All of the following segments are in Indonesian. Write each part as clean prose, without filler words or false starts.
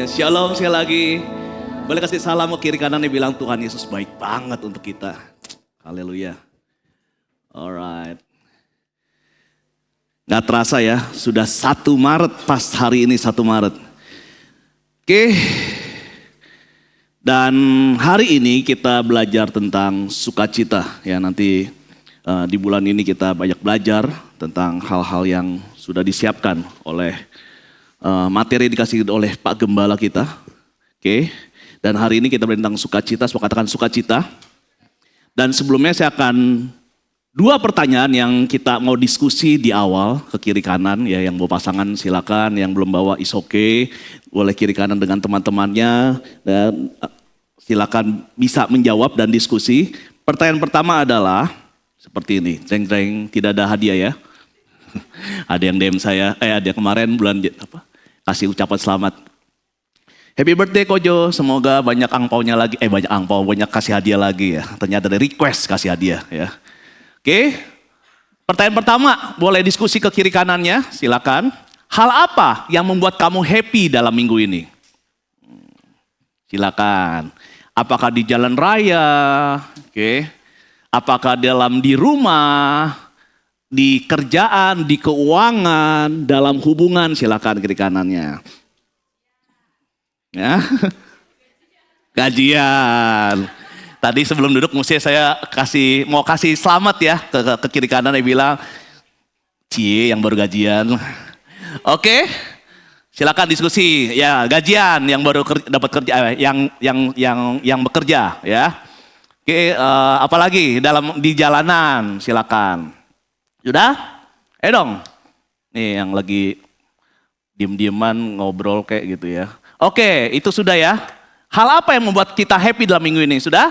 Shalom sekali lagi. Boleh kasih salam ke kiri kanan yang bilang Tuhan Yesus baik banget untuk kita. Haleluya. Alright. Gak terasa ya, sudah 1 Maret pas hari ini 1 Maret. Oke. Dan hari ini kita belajar tentang sukacita. Ya nanti di bulan ini kita banyak belajar tentang hal-hal yang sudah disiapkan oleh materi dikasih oleh Pak Gembala kita. Oke. Dan hari ini kita belajar tentang sukacita, saya katakan sukacita. Dan sebelumnya saya akan 2 pertanyaan yang kita mau diskusi di awal ke kiri kanan ya, yang bawa pasangan silakan, yang belum bawa is okay, boleh kiri kanan dengan teman-temannya dan silakan bisa menjawab dan diskusi. Pertanyaan pertama adalah seperti ini, jeng-jeng, tidak ada hadiah ya. Ada yang DM saya, ada yang kemarin bulan kasih ucapan selamat. Happy birthday Kojo, semoga banyak angpaunya lagi, banyak angpau, banyak kasih hadiah lagi ya. Ternyata ada request kasih hadiah ya. Oke, pertanyaan pertama, boleh diskusi ke kiri kanannya, silakan. Hal apa yang membuat kamu happy dalam minggu ini? Silakan. Apakah di jalan raya? Oke. Apakah di rumah? Di kerjaan, di keuangan, dalam hubungan, silakan kiri kanannya. Ya. Gajian. Tadi sebelum duduk mesti saya mau kasih selamat ya ke kiri kanan yang bilang, cie yang baru gajian. Oke. Silakan diskusi. Ya, gajian yang baru dapat kerja, yang bekerja ya. Oke, apalagi di jalanan, silakan. Sudah? Dong. Nih yang lagi diem-dieman ngobrol kayak gitu ya. Oke, itu sudah ya. Hal apa yang membuat kita happy dalam minggu ini? Sudah?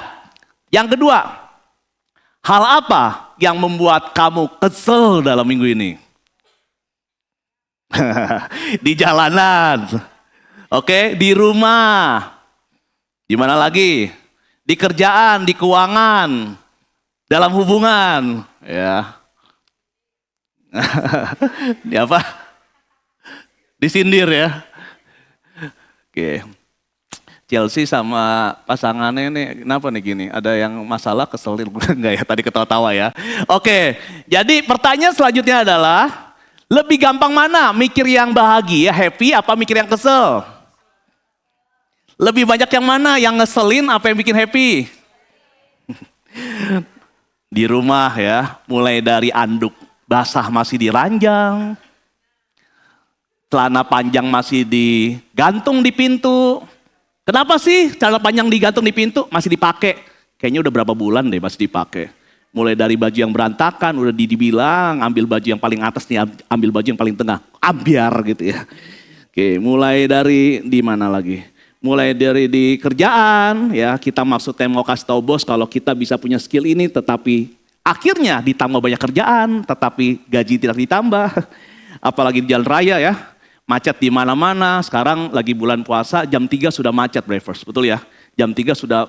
Yang kedua, hal apa yang membuat kamu kesel dalam minggu ini? Di jalanan. Oke, di rumah. Di mana lagi? Di kerjaan, di keuangan, dalam hubungan, ya. Di apa? Disindir ya. Oke. Chelsea sama pasangannya ini kenapa nih gini? Ada yang masalah keselin enggak ya? Tadi ketawa-tawa ya. Oke. Jadi pertanyaan selanjutnya adalah lebih gampang mana? Mikir yang bahagia, happy apa mikir yang kesel? Lebih banyak yang mana? Yang ngeselin apa yang bikin happy? Di rumah ya, mulai dari anduk basah masih diranjang, celana panjang masih digantung di pintu. Kenapa sih celana panjang digantung di pintu masih dipakai? Kayaknya udah berapa bulan deh masih dipakai. Mulai dari baju yang berantakan udah dibilang ambil baju yang paling atas nih, ambil baju yang paling tengah, ambiar gitu ya. Oke, mulai dari di mana lagi? Mulai dari di kerjaan ya, kita maksudnya mau kasih tahu bos kalau kita bisa punya skill ini, tetapi akhirnya ditambah banyak kerjaan, tetapi gaji tidak ditambah. Apalagi di jalan raya ya, macet di mana-mana. Sekarang lagi bulan puasa, jam 3 sudah macet breakfast, betul ya? Jam 3 sudah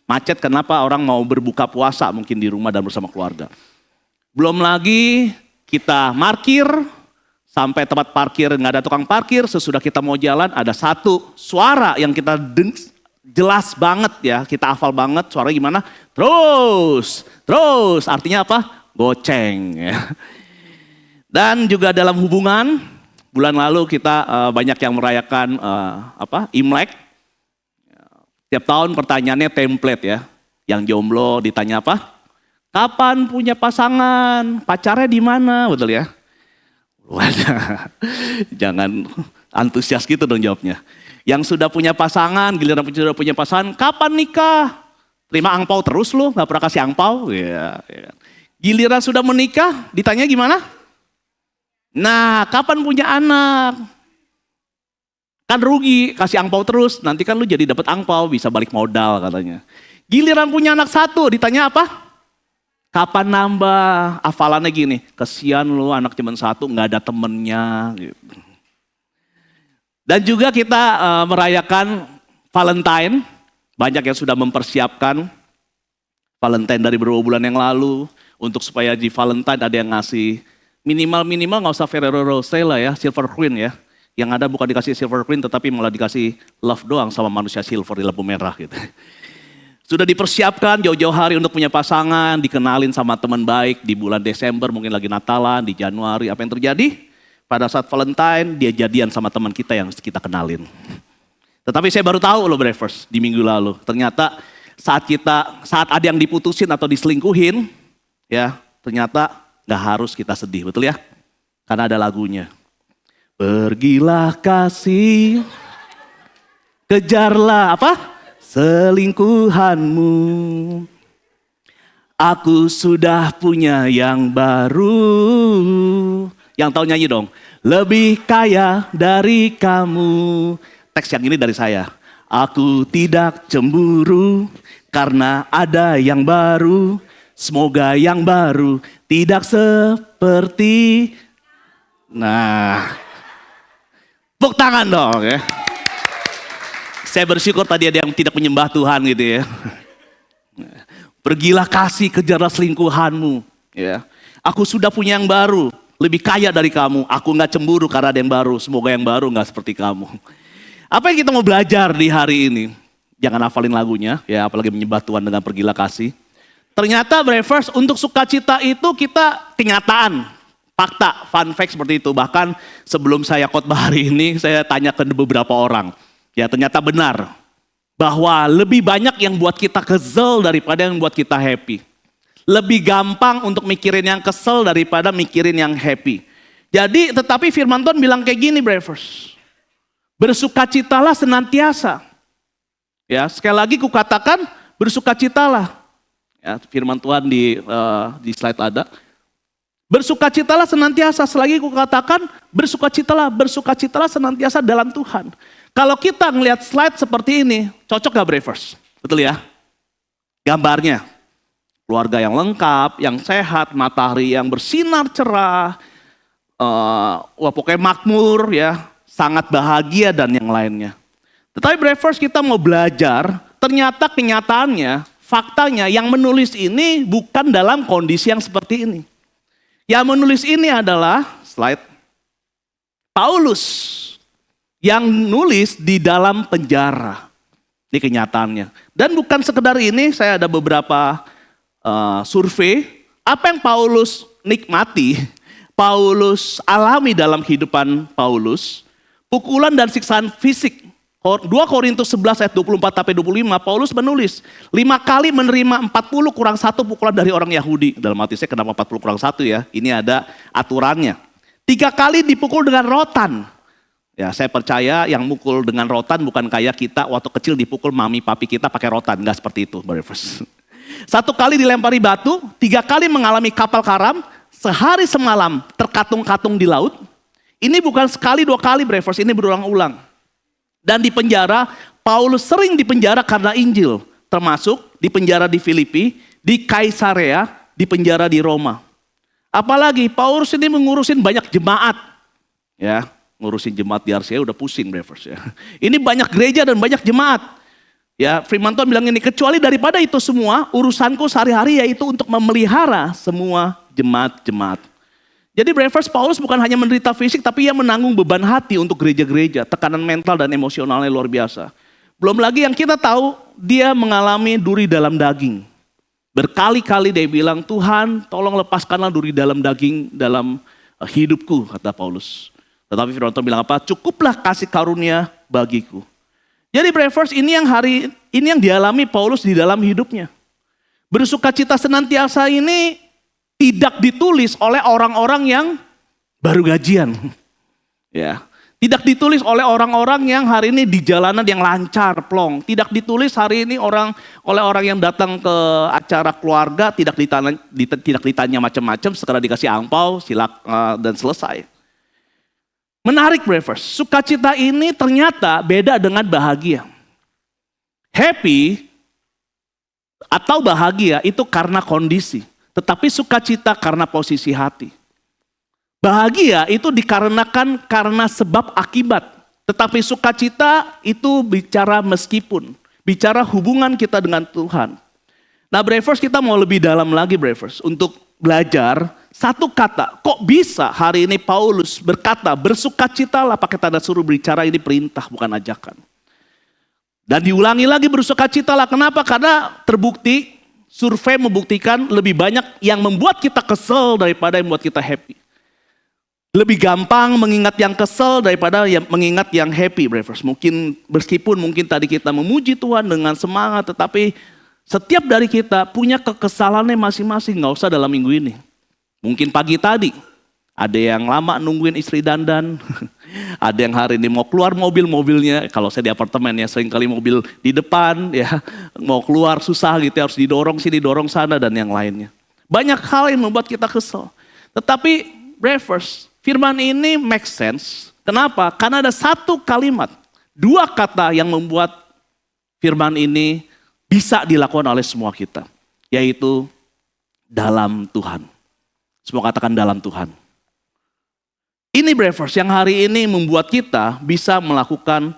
macet, kenapa orang mau berbuka puasa mungkin di rumah dan bersama keluarga. Belum lagi kita parkir, sampai tempat parkir nggak ada tukang parkir, sesudah kita mau jalan ada satu suara yang kita jelas banget ya, kita hafal banget suara gimana? Terus, artinya apa? Goceng ya. Dan juga dalam hubungan, bulan lalu kita banyak yang merayakan Imlek. Tiap tahun pertanyaannya template ya. Yang jomblo ditanya apa? Kapan punya pasangan? Pacarnya di mana? Betul ya? Jangan antusias gitu dong jawabnya. Yang sudah punya pasangan, giliran sudah punya pasangan, kapan nikah? Terima angpau terus lu, gak pernah kasih angpau. Ya. Giliran sudah menikah, ditanya gimana? Nah, kapan punya anak? Kan rugi, kasih angpau terus, nanti kan lu jadi dapat angpau, bisa balik modal katanya. Giliran punya anak 1, ditanya apa? Kapan nambah? Hafalannya gini, kesian lu anak cuma 1 gak ada temennya. Gitu. Dan juga kita merayakan Valentine. Banyak yang sudah mempersiapkan Valentine dari beberapa bulan yang lalu. Untuk supaya di Valentine ada yang ngasih minimal gak usah Ferrero Rocher lah ya, Silver Queen ya. Yang ada bukan dikasih silver queen tetapi malah dikasih love doang sama manusia silver di lampu merah gitu. Sudah dipersiapkan jauh-jauh hari untuk punya pasangan, dikenalin sama teman baik di bulan Desember, mungkin lagi Natalan, di Januari. Apa yang terjadi? Pada saat Valentine dia jadian sama teman kita yang kita kenalin. Tetapi saya baru tahu loh Brevers di minggu lalu. Ternyata saat ada yang diputusin atau diselingkuhin, ya ternyata gak harus kita sedih, betul ya? Karena ada lagunya. Pergilah kasih, kejarlah apa? Selingkuhanmu. Aku sudah punya yang baru. Yang tahu nyanyi dong. Lebih kaya dari kamu. Teks yang ini dari saya. Aku tidak cemburu karena ada yang baru. Semoga yang baru tidak seperti. Nah. Tepuk tangan dong ya. Saya bersyukur tadi ada yang tidak menyembah Tuhan gitu ya. Pergilah kasih, kejarlah selingkuhanmu. Ya. Aku sudah punya yang baru, lebih kaya dari kamu. Aku gak cemburu karena ada yang baru. Semoga yang baru gak seperti kamu. Apa yang kita mau belajar di hari ini? Jangan hafalin lagunya, ya apalagi menyembah Tuhan dengan pergilah kasih. Ternyata Brevers, untuk sukacita itu kita kenyataan. Fakta, fun fact seperti itu. Bahkan sebelum saya khotbah hari ini, saya tanya ke beberapa orang. Ya ternyata benar. Bahwa lebih banyak yang buat kita kesel daripada yang buat kita happy. Lebih gampang untuk mikirin yang kesel daripada mikirin yang happy. Jadi tetapi firman Tuhan bilang kayak gini Brevers. Bersukacitalah senantiasa. Ya sekali lagi kukatakan bersukacitalah. Ya, firman Tuhan di slide ada. Bersukacitalah senantiasa, selagi kukatakan bersukacitalah senantiasa dalam Tuhan. Kalau kita ngelihat slide seperti ini, cocok gak Brevers? Betul ya? Gambarnya, keluarga yang lengkap, yang sehat, matahari yang bersinar cerah, pokoknya makmur ya, sangat bahagia dan yang lainnya. Tetapi Brevers kita mau belajar, ternyata kenyataannya, faktanya yang menulis ini bukan dalam kondisi yang seperti ini. Yang menulis ini adalah slide Paulus yang nulis di dalam penjara. Ini kenyataannya. Dan bukan sekedar ini, saya ada beberapa survei. Apa yang Paulus nikmati, Paulus alami dalam kehidupan Paulus. Pukulan dan siksaan fisik. 2 Korintus 11 ayat 24-25, Paulus menulis 5 kali menerima 40 kurang 1 pukulan dari orang Yahudi. Dalam hati saya kenapa 40 kurang 1 ya, ini ada aturannya. 3 kali dipukul dengan rotan. Ya saya percaya yang mukul dengan rotan bukan kayak kita waktu kecil dipukul mami papi kita pakai rotan. Enggak seperti itu. 1 kali dilempari batu, 3 kali mengalami kapal karam, sehari semalam terkatung-katung di laut. Ini bukan sekali 2 kali Brevers, ini berulang-ulang. Dan di penjara, Paulus sering dipenjara karena Injil. Termasuk di penjara di Filipi, di Kaisarea, di penjara di Roma. Apalagi Paulus ini mengurusin banyak jemaat. Ya, ngurusin jemaat di Asia udah pusing Brevers ya. Ini banyak gereja dan banyak jemaat. Ya, firman Tuhan bilang ini, kecuali daripada itu semua, urusanku sehari-hari yaitu untuk memelihara semua jemaat-jemaat. Jadi Brevers, Paulus bukan hanya menderita fisik, tapi ia menanggung beban hati untuk gereja-gereja. Tekanan mental dan emosionalnya luar biasa. Belum lagi yang kita tahu, dia mengalami duri dalam daging. Berkali-kali dia bilang, Tuhan tolong lepaskanlah duri dalam daging dalam hidupku, kata Paulus. Tetapi firman Tuhan bilang apa? Cukuplah kasih karunia bagiku. Jadi Brevers, ini yang dialami Paulus di dalam hidupnya. Bersukacita senantiasa ini tidak ditulis oleh orang-orang yang baru gajian. Ya, tidak ditulis oleh orang-orang yang hari ini di jalanan yang lancar, plong. Tidak ditulis hari ini oleh orang yang datang ke acara keluarga, tidak ditanya macam-macam, sekedar dikasih angpau, dan selesai. Menarik Brevers, sukacita ini ternyata beda dengan bahagia. Happy atau bahagia itu karena kondisi. Tetapi sukacita karena posisi hati. Bahagia itu dikarenakan karena sebab akibat. Tetapi sukacita itu bicara meskipun. Bicara hubungan kita dengan Tuhan. Nah Brevers kita mau lebih dalam lagi Brevers. Untuk belajar satu kata. Kok bisa hari ini Paulus berkata bersukacitalah, pakai tanda suruh bicara, ini perintah bukan ajakan. Dan diulangi lagi bersukacitalah. Kenapa? Karena terbukti, survei membuktikan lebih banyak yang membuat kita kesel daripada yang membuat kita happy. Lebih gampang mengingat yang kesel daripada yang mengingat yang happy, brothers. Meskipun mungkin tadi kita memuji Tuhan dengan semangat, tetapi setiap dari kita punya kekesalannya masing-masing. Gak usah dalam minggu ini. Mungkin pagi tadi, ada yang lama nungguin istri dandan. Ada yang hari ini mau keluar mobilnya. Kalau saya di apartemen ya, seringkali mobil di depan ya. Mau keluar susah gitu, harus didorong sini, didorong sana dan yang lainnya. Banyak hal yang membuat kita kesel. Tetapi, brothers, firman ini make sense. Kenapa? Karena ada satu kalimat, dua kata yang membuat firman ini bisa dilakukan oleh semua kita. Yaitu dalam Tuhan. Semua katakan dalam Tuhan. Ini brothers yang hari ini membuat kita bisa melakukan,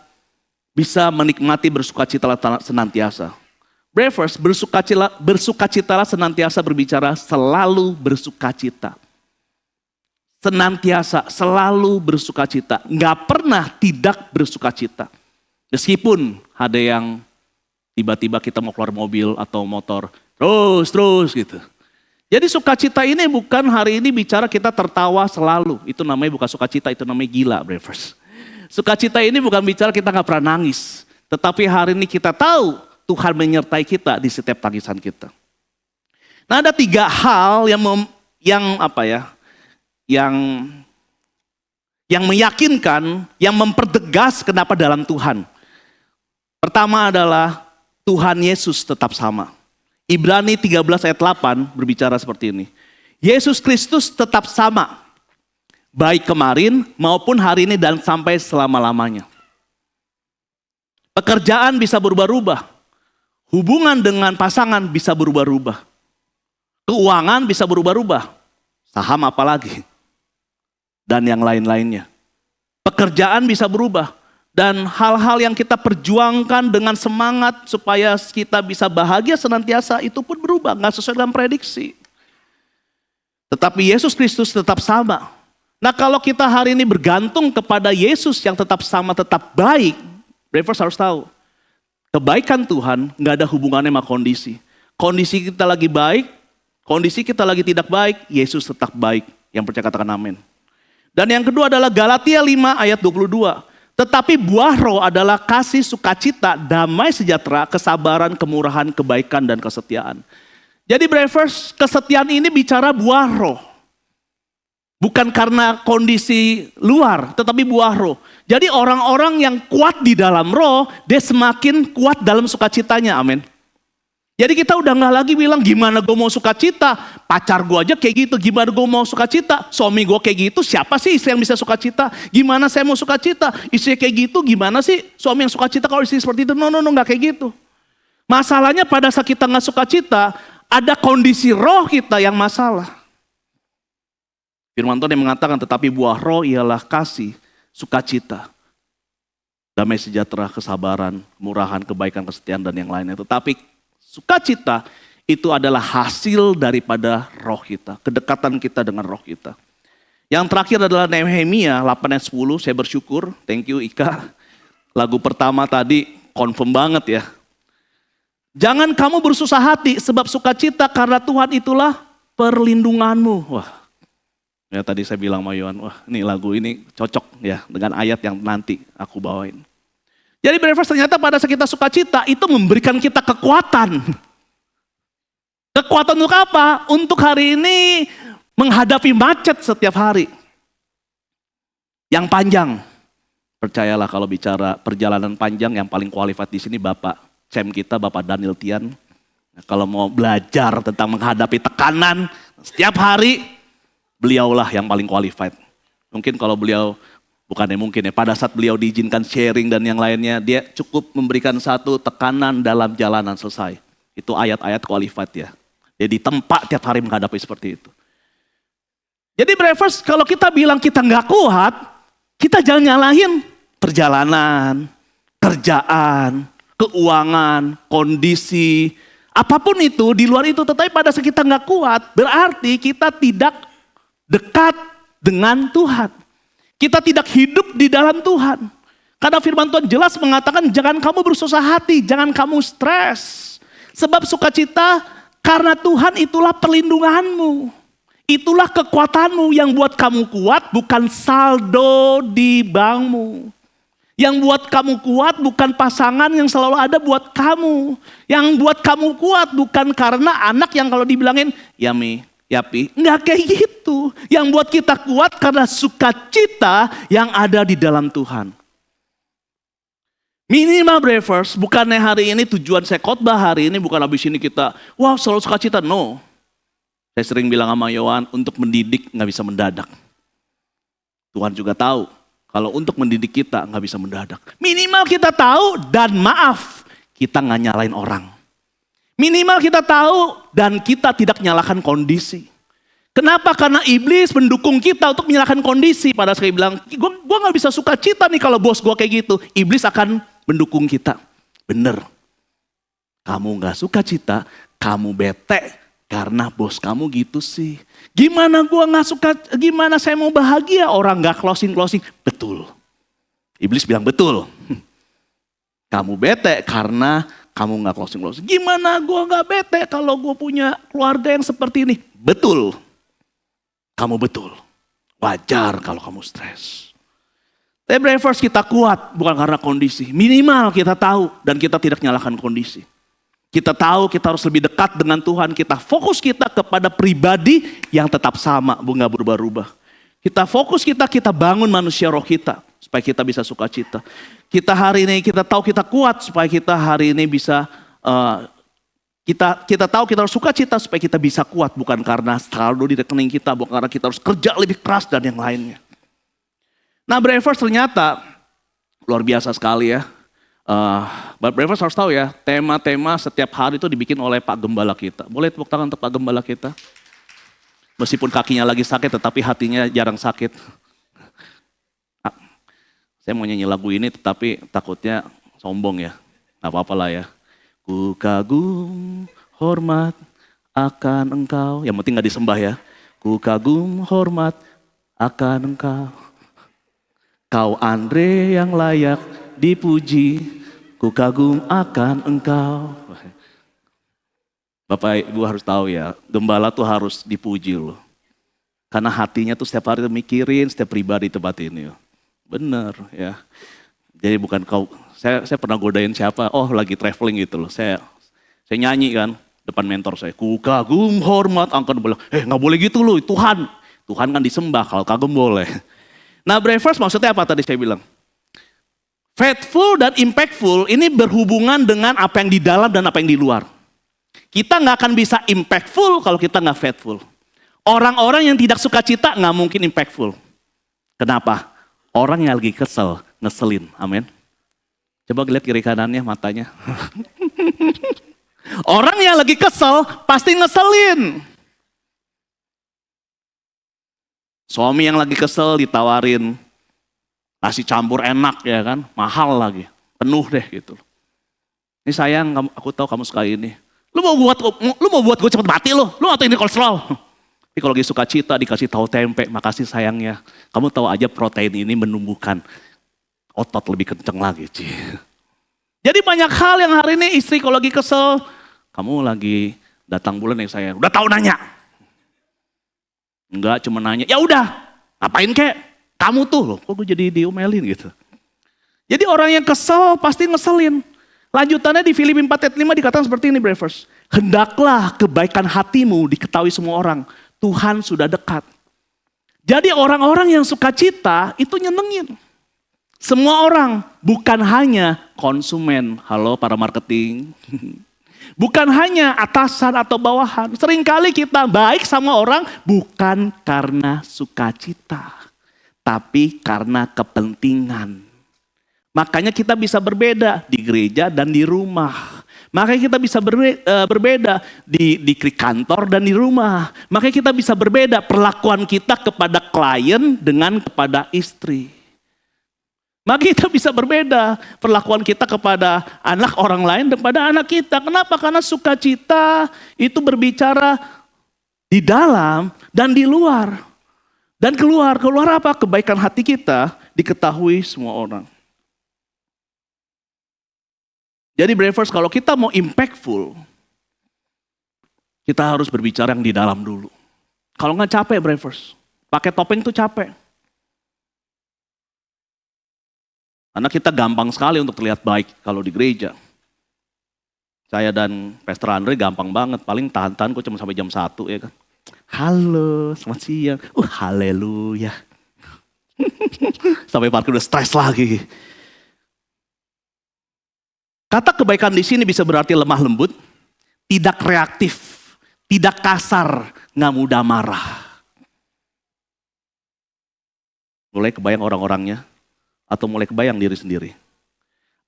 bisa menikmati bersukacitalah senantiasa. Brothers, bersukacitalah senantiasa berbicara selalu bersukacita. Senantiasa, selalu bersukacita. Nggak pernah tidak bersukacita. Meskipun ada yang tiba-tiba kita mau keluar mobil atau motor, terus gitu. Jadi sukacita ini bukan hari ini bicara kita tertawa selalu. Itu namanya bukan sukacita, itu namanya gila, brothers. Sukacita ini bukan bicara kita nggak pernah nangis. Tetapi hari ini kita tahu Tuhan menyertai kita di setiap tangisan kita. Nah, ada tiga hal yang meyakinkan, yang mempertegas kenapa dalam Tuhan. Pertama adalah Tuhan Yesus tetap sama. Ibrani 13 ayat 8 berbicara seperti ini. Yesus Kristus tetap sama. Baik kemarin maupun hari ini dan sampai selama-lamanya. Pekerjaan bisa berubah-ubah. Hubungan dengan pasangan bisa berubah-ubah. Keuangan bisa berubah-ubah. Saham apalagi. Dan yang lain-lainnya. Pekerjaan bisa berubah. Dan hal-hal yang kita perjuangkan dengan semangat supaya kita bisa bahagia senantiasa itu pun berubah. Gak sesuai dengan prediksi. Tetapi Yesus Kristus tetap sama. Nah, kalau kita hari ini bergantung kepada Yesus yang tetap sama, tetap baik. Brothers harus tahu. Kebaikan Tuhan gak ada hubungannya sama kondisi. Kondisi kita lagi baik, kondisi kita lagi tidak baik, Yesus tetap baik. Yang percaya katakan amin. Dan yang kedua adalah Galatia 5 ayat 22. Tetapi buah roh adalah kasih, sukacita, damai sejahtera, kesabaran, kemurahan, kebaikan, dan kesetiaan. Jadi brothers, kesetiaan ini bicara buah roh. Bukan karena kondisi luar, tetapi buah roh. Jadi orang-orang yang kuat di dalam roh, dia semakin kuat dalam sukacitanya, amin. Jadi kita udah gak lagi bilang gimana gue mau sukacita, pacar gue aja kayak gitu, gimana gue mau sukacita, suami gue kayak gitu, siapa sih istri yang bisa sukacita, gimana saya mau sukacita, istri kayak gitu, gimana sih suami yang sukacita kalau istri seperti itu, no gak kayak gitu. Masalahnya pada saat kita gak sukacita, ada kondisi roh kita yang masalah. Firman Tuhan yang mengatakan tetapi buah roh ialah kasih, sukacita, damai sejahtera, kesabaran, murahan, kebaikan, kesetiaan dan yang lainnya. Tetapi sukacita itu adalah hasil daripada roh kita. Kedekatan kita dengan roh kita. Yang terakhir adalah Nehemia 8 ayat 10. Saya bersyukur. Thank you Ika. Lagu pertama tadi confirm banget ya. Jangan kamu bersusah hati sebab sukacita karena Tuhan itulah perlindunganmu. Wah. Ya tadi saya bilang sama Yohan, wah ini lagu ini cocok ya dengan ayat yang nanti aku bawain. Jadi brothers ternyata pada saat kita sukacita itu memberikan kita kekuatan. Kekuatan untuk apa? Untuk hari ini menghadapi macet setiap hari. Yang panjang. Percayalah kalau bicara perjalanan panjang yang paling qualified di sini Bapak Cem kita, Bapak Daniel Tian. Nah, kalau mau belajar tentang menghadapi tekanan setiap hari, beliaulah yang paling qualified. Mungkin kalau beliau bukannya mungkin ya, pada saat beliau diizinkan sharing dan yang lainnya, dia cukup memberikan satu tekanan dalam jalanan selesai. Itu ayat-ayat qualified ya. Dia ditempa tiap hari menghadapi seperti itu. Jadi brothers, kalau kita bilang kita nggak kuat, kita jangan nyalahin perjalanan, kerjaan, keuangan, kondisi, Apapun itu, di luar itu, tetapi pada saat kita nggak kuat, berarti kita tidak dekat dengan Tuhan. Kita tidak hidup di dalam Tuhan. Karena firman Tuhan jelas mengatakan, jangan kamu bersusah hati, jangan kamu stres. Sebab sukacita karena Tuhan itulah perlindunganmu. Itulah kekuatanmu yang buat kamu kuat, bukan saldo di bankmu. Yang buat kamu kuat bukan pasangan yang selalu ada buat kamu. Yang buat kamu kuat bukan karena anak yang kalau dibilangin, Yami, Yapi. Enggak kayak gitu. Yang buat kita kuat karena sukacita yang ada di dalam Tuhan. Minimal Believers, bukannya hari ini tujuan saya khotbah hari ini bukan habis ini kita, wow selalu sukacita. No. Saya sering bilang sama Yohan, untuk mendidik nggak bisa mendadak. Tuhan juga tahu. Kalau untuk mendidik kita nggak bisa mendadak. Minimal kita tahu dan maaf, kita nggak nyalain orang. Minimal kita tahu dan kita tidak nyalakan kondisi. Kenapa? Karena iblis mendukung kita untuk menyalahkan kondisi. Pada saat bilang, gue nggak bisa suka cita nih kalau bos gue kayak gitu. Iblis akan mendukung kita. Bener. Kamu nggak suka cita, kamu bete. Karena bos kamu gitu sih. Gimana gua nggak suka, gimana saya mau bahagia orang nggak closing. Betul. Iblis bilang betul. Kamu bete karena kamu nggak closing. Gimana gua nggak bete kalau gua punya keluarga yang seperti ini? Betul. Kamu betul. Wajar kalau kamu stres. Tapi Believers, kita kuat bukan karena kondisi. Minimal kita tahu dan kita tidak nyalakan kondisi. Kita tahu kita harus lebih dekat dengan Tuhan. Kita fokus kita kepada pribadi yang tetap sama, nggak berubah-ubah. Kita fokus kita bangun manusia roh kita. Supaya kita bisa sukacita. Kita hari ini, kita tahu kita kuat supaya kita hari ini bisa, kita tahu kita harus sukacita supaya kita bisa kuat. Bukan karena saldo di rekening kita, bukan karena kita harus kerja lebih keras dan yang lainnya. Nah Believers, ternyata luar biasa sekali ya. Believers harus tahu ya, tema-tema setiap hari itu dibikin oleh Pak Gembala kita. Boleh tepuk tangan untuk Pak Gembala kita? Meskipun kakinya lagi sakit, tetapi hatinya jarang sakit. Saya mau nyanyi lagu ini, tetapi takutnya sombong ya. Gak apa-apa lah ya. Ku kagum hormat akan engkau. Yang penting gak disembah ya. Ku kagum hormat akan engkau. Kau Andre yang layak dipuji, ku kagum akan engkau. Bapak Ibu harus tahu ya, gembala tuh harus dipuji loh. Karena hatinya tuh setiap hari tuh mikirin setiap pribadi tempat ini. Bener ya. Jadi bukan kau, saya pernah godain siapa, lagi traveling gitu loh. Saya nyanyi kan depan mentor saya, ku kagum hormat akan engkau. Gak boleh gitu loh, Tuhan. Tuhan kan disembah, kalau kagum boleh. Nah Believers, maksudnya apa tadi saya bilang? Faithful dan impactful ini berhubungan dengan apa yang di dalam dan apa yang di luar. Kita nggak akan bisa impactful kalau kita nggak faithful. Orang-orang yang tidak suka cita nggak mungkin impactful. Kenapa? Orang yang lagi kesel, ngeselin. Amin. Coba lihat kiri kanannya matanya. Orang yang lagi kesel pasti ngeselin. Suami yang lagi kesel ditawarin nasi campur enak ya kan, mahal lagi, penuh deh gitu. Ini sayang, aku tahu kamu suka ini. Lu mau buat gue cepet mati lu atau ini kolesterol. Tapi kalau lagi suka cita dikasih tahu tempe, makasih sayangnya. Kamu tahu aja protein ini menumbuhkan otot lebih kenceng lagi. Jadi banyak hal yang hari ini istri kalau lagi kesel, kamu lagi datang bulan yang saya udah tahu nanya. Enggak, cuma nanya, ya udah, ngapain kek? Kamu tuh loh, kok gue jadi diomelin gitu. Jadi orang yang kesel pasti ngeselin. Lanjutannya di Filipi 4 ayat 5 dikatakan seperti ini, Believers. Hendaklah kebaikan hatimu diketahui semua orang. Tuhan sudah dekat. Jadi orang-orang yang suka cita itu nyenengin. Semua orang, bukan hanya konsumen. Halo para marketing. Bukan hanya atasan atau bawahan. Seringkali kita baik sama orang bukan karena sukacita, tapi karena kepentingan. Makanya kita bisa berbeda di gereja dan di rumah. Makanya kita bisa berbeda di kantor dan di rumah. Makanya kita bisa berbeda perlakuan kita kepada klien dengan kepada istri. Maka kita bisa berbeda perlakuan kita kepada anak orang lain daripada anak kita. Kenapa? Karena sukacita itu berbicara di dalam dan di luar. Dan keluar apa? Kebaikan hati kita diketahui semua orang. Jadi Bravers, kalau kita mau impactful, kita harus berbicara yang di dalam dulu. Kalau nggak capek Bravers, pakai topeng tuh capek. Karena kita gampang sekali untuk terlihat baik kalau di gereja. Saya dan Pastor Andre gampang banget, paling tahan-tahan kok cuma sampai jam 1 ya kan. Halo, selamat siang. Haleluya. Sampai parkir udah stres lagi. Kata kebaikan di sini bisa berarti lemah lembut, tidak reaktif, tidak kasar, nggak mudah marah. Mulai kebayang orang-orangnya, atau mulai kebayang diri sendiri.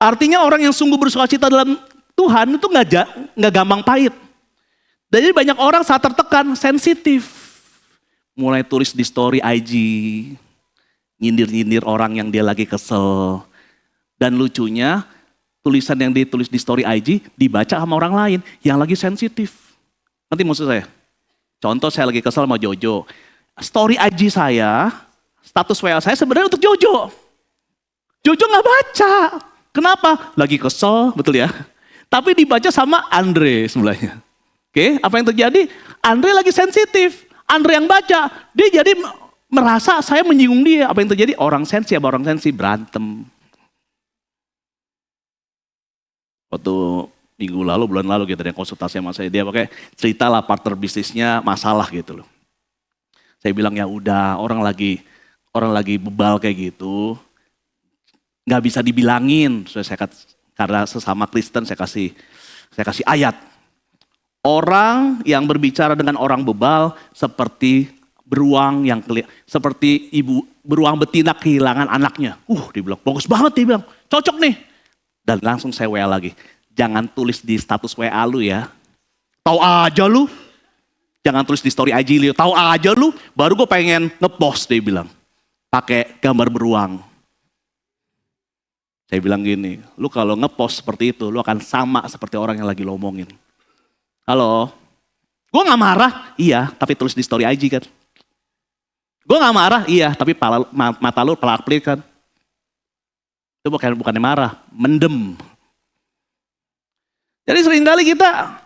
Artinya orang yang sungguh bersukacita dalam Tuhan itu nggak gampang pahit. Jadi banyak orang saat tertekan sensitif, mulai tulis di story IG, nyindir-nyindir orang yang dia lagi kesel, dan lucunya tulisan yang ditulis di story IG dibaca sama orang lain yang lagi sensitif. Nanti maksud saya, contoh saya lagi kesel sama Jojo, story IG saya, status WA saya sebenarnya untuk Jojo. Jojo nggak baca. Kenapa? Lagi kesel, betul ya. Tapi dibaca sama Andre sebelahnya. Oke, apa yang terjadi? Andre lagi sensitif. Andre yang baca, dia jadi merasa saya menyinggung dia. Apa yang terjadi? Orang sensi sama orang sensi berantem. Waktu minggu lalu, bulan lalu gitu, dia konsultasi sama saya. Dia pakai cerita lah partner bisnisnya masalah gitu loh. Saya bilang ya udah, orang lagi bebal kayak gitu. Nggak bisa dibilangin, karena sesama Kristen saya kasih ayat. Orang yang berbicara dengan orang bebal seperti beruang seperti ibu beruang betina kehilangan anaknya. Dia bilang bagus banget, dia bilang cocok nih. Dan langsung saya WA lagi, jangan tulis di status WA lu ya. Tahu aja lu, jangan tulis di story IG lu. Tahu aja lu, baru gue pengen ngepost dia bilang, pakai gambar beruang. Saya bilang gini, lu kalau ngepost seperti itu, lu akan sama seperti orang yang lagi lo omongin. Halo, gue gak marah, iya, tapi tulis di story IG kan. Gue gak marah, iya, tapi mata lu pelak-pelik kan. Itu bukannya marah, mendem. Jadi seringkali kita,